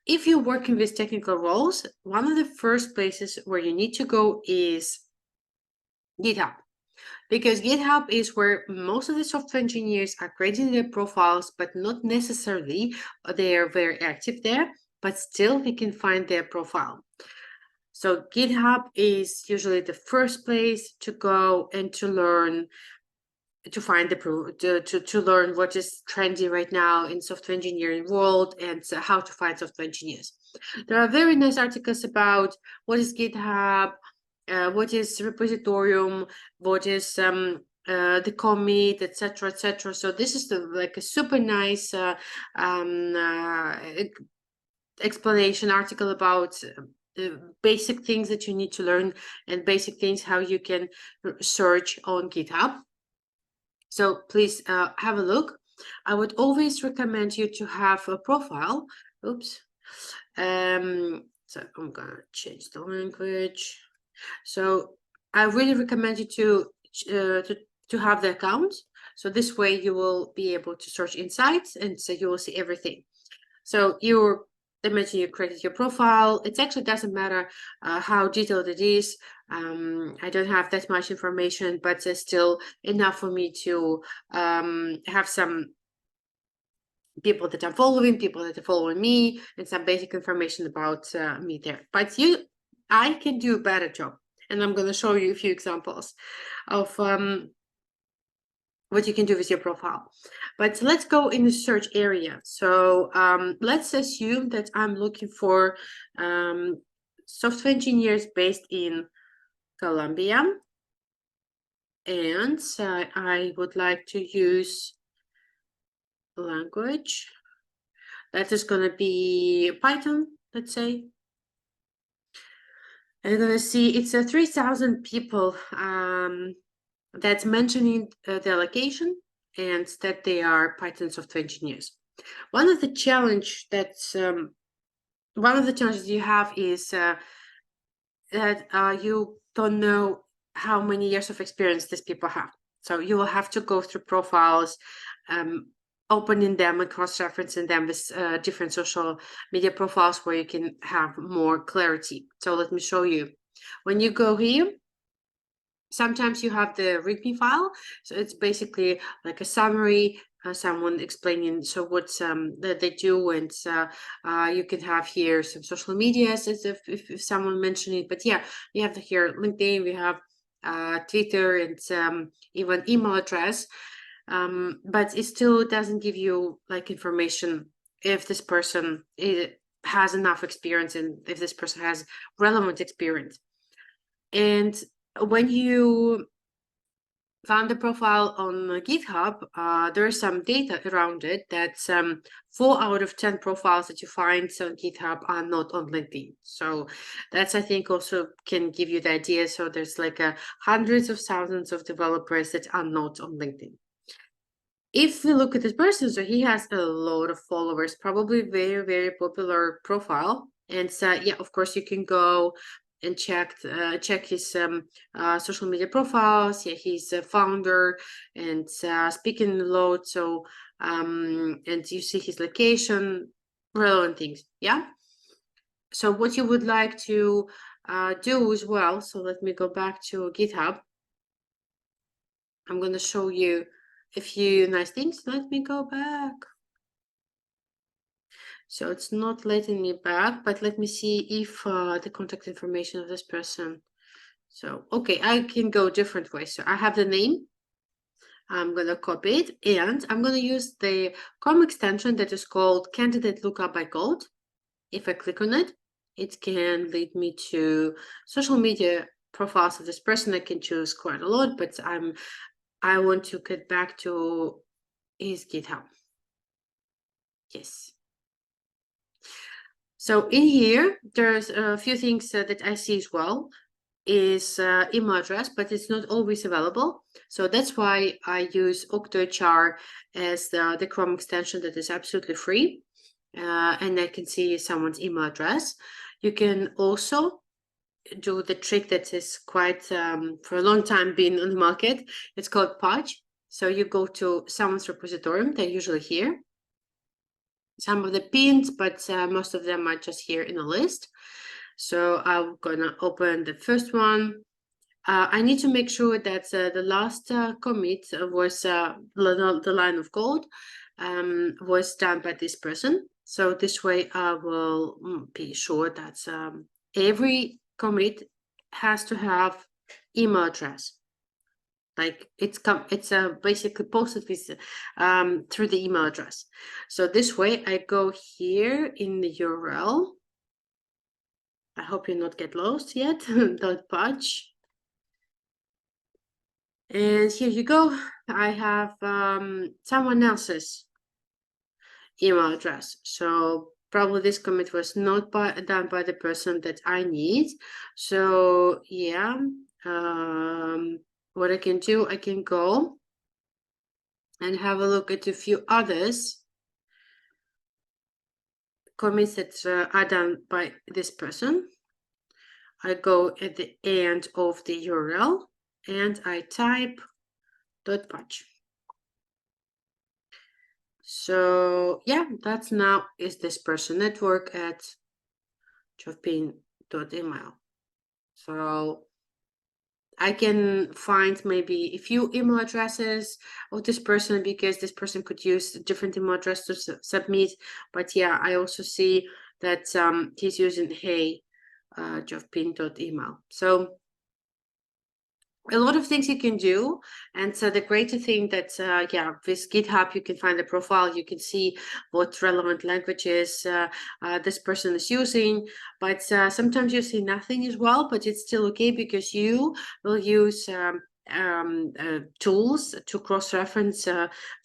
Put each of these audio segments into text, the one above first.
if you're working with technical roles, one of the first places where you need to go is GitHub, because GitHub is where most of the software engineers are creating their profiles, but not necessarily they are very active there, but still we can find their profile. So GitHub is usually the first place to go and to learn, to find to learn what is trendy right now in software engineering world, and how to find software engineers. There are very nice articles about what is GitHub, what is repositorium, what is the commit, etc., etc. So this is like a super nice explanation article about the basic things that you need to learn, and basic things how you can search on GitHub. So please have a look. I would always recommend you to have a profile. Oops. So I'm gonna change the language. So I really recommend you to have the account. So this way you will be able to search insights, and so you will see everything. So imagine you created your profile. It actually doesn't matter how detailed it is. I don't have that much information, but there's still enough for me to have some people that I'm following, people that are following me, and some basic information about me there. But I can do a better job, and I'm going to show you a few examples of what you can do with your profile. But let's go in the search area. So let's assume that I'm looking for software engineers based in Colombia, and I would like to use language that is going to be Python, let's say. And I'm going to see it's 3,000 people that's mentioning their location and that they are Python software engineers. One of the challenges you have is that you don't know how many years of experience these people have. So you will have to go through profiles, opening them and cross-referencing them with different social media profiles where you can have more clarity. So let me show you. When you go here, sometimes you have the README file. So it's basically like a summary, someone explaining what that they do, and you can have here some social medias as if someone mentioned it. But yeah, we have here LinkedIn, we have Twitter, and even email address. But it still doesn't give you like information if this person has enough experience and if this person has relevant experience. And when you found the profile on GitHub, there's some data around it that 4 out of 10 profiles that you find on GitHub are not on LinkedIn. So that's, I think, also can give you the idea. So there's like hundreds of thousands of developers that are not on LinkedIn. If we look at this person, so he has a lot of followers, probably very, very popular profile. And so, yeah, of course, you can go and check his social media profiles. Yeah, he's a founder and speaking a lot. So, and you see his location, relevant things. Yeah. So what you would like to do as well. So let me go back to GitHub. I'm going to show you a few nice things. Let me go back. So it's not letting me back, but let me see if the contact information of this person. So, okay, I can go different ways. So I have the name. I'm going to copy it, and I'm going to use the Chrome extension that is called Candidate Lookup by Code. If I click on it, it can lead me to social media profiles of this person. I can choose quite a lot, but I want to get back to his GitHub. Yes. So in here, there's a few things that I see as well, is email address, but it's not always available. So that's why I use OctoHR as the Chrome extension that is absolutely free. And I can see someone's email address. You can also do the trick that is quite, for a long time, been on the market. It's called Podge. So you go to someone's repository, they're usually here. some of the pins, but most of them are just here in a list. So I'm gonna open the first one. I need to make sure that the last commit was the line of code was done by this person. So this way I will be sure that every commit has to have email address. Like it's basically posted with through the email address. So this way I go here in the URL. I hope you not get lost yet. Don't punch. And here you go. I have someone else's email address. So probably this commit was not done by the person that I need. So yeah, what I can do, I can go and have a look at a few others commits that are done by this person. I go at the end of the URL and I type .patch. So yeah, that's now is this person network at jovpin.email. So I can find maybe a few email addresses of this person because this person could use a different email address to submit. But yeah, I also see that he's using hey jovpin.email. So a lot of things you can do, and so the greater thing that yeah, with GitHub you can find the profile, you can see what relevant languages this person is using, but sometimes you see nothing as well, but it's still okay because you will use tools to cross-reference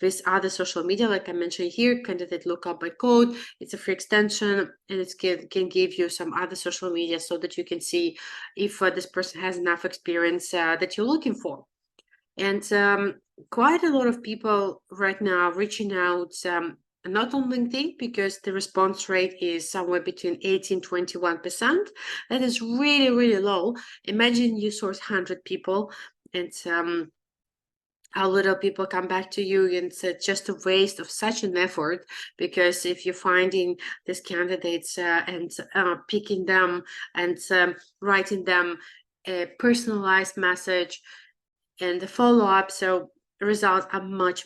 with other social media, like I mentioned here, candidate lookup by code. It's a free extension, and it can give you some other social media so that you can see if this person has enough experience that you're looking for. And quite a lot of people right now reaching out, not on LinkedIn, because the response rate is somewhere between 18-21%. That is really, really low. Imagine you source 100 people and how little people come back to you, and it's just a waste of such an effort, because if you're finding these candidates and picking them and writing them a personalized message and the follow-up, so results are much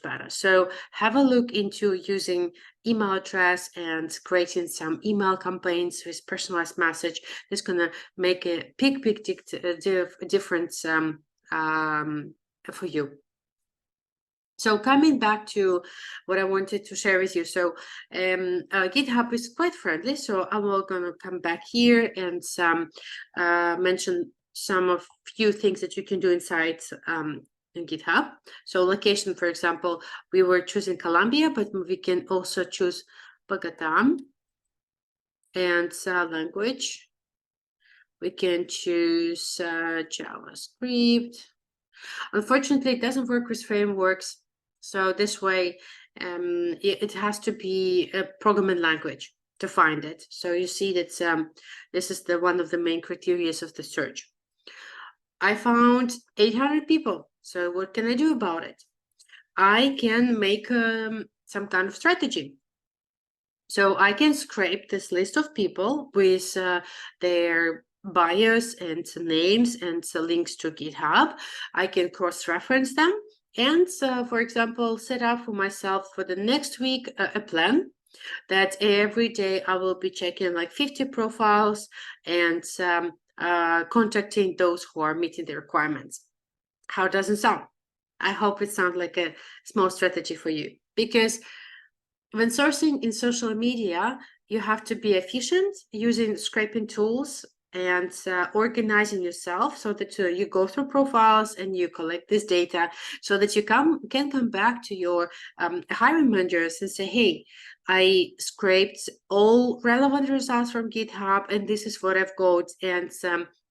better. So have a look into using email address and creating some email campaigns with personalized message. It's gonna make a big difference for you. So coming back to what I wanted to share with you, so GitHub is quite friendly, so I'm gonna come back here and mention some of few things that you can do inside in GitHub. So location, for example, we were choosing Colombia, but we can also choose Bogota. And language, we can choose JavaScript. Unfortunately, it doesn't work with frameworks. So this way, it has to be a programming language to find it. So you see that this is one of the main criteria of the search. I found 800 people. So what can I do about it? I can make some kind of strategy. So I can scrape this list of people with their bios and names and links to GitHub. I can cross-reference them and, for example, set up for myself for the next week a plan that every day I will be checking like 50 profiles and contacting those who are meeting the requirements. How does it sound? I hope it sounds like a small strategy for you, because when sourcing in social media, you have to be efficient using scraping tools and organizing yourself so that you go through profiles and you collect this data so that you can come back to your hiring managers and say, hey, I scraped all relevant results from GitHub and this is what I've got, and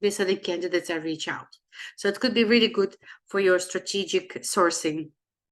these are the candidates I reach out. So it could be really good for your strategic sourcing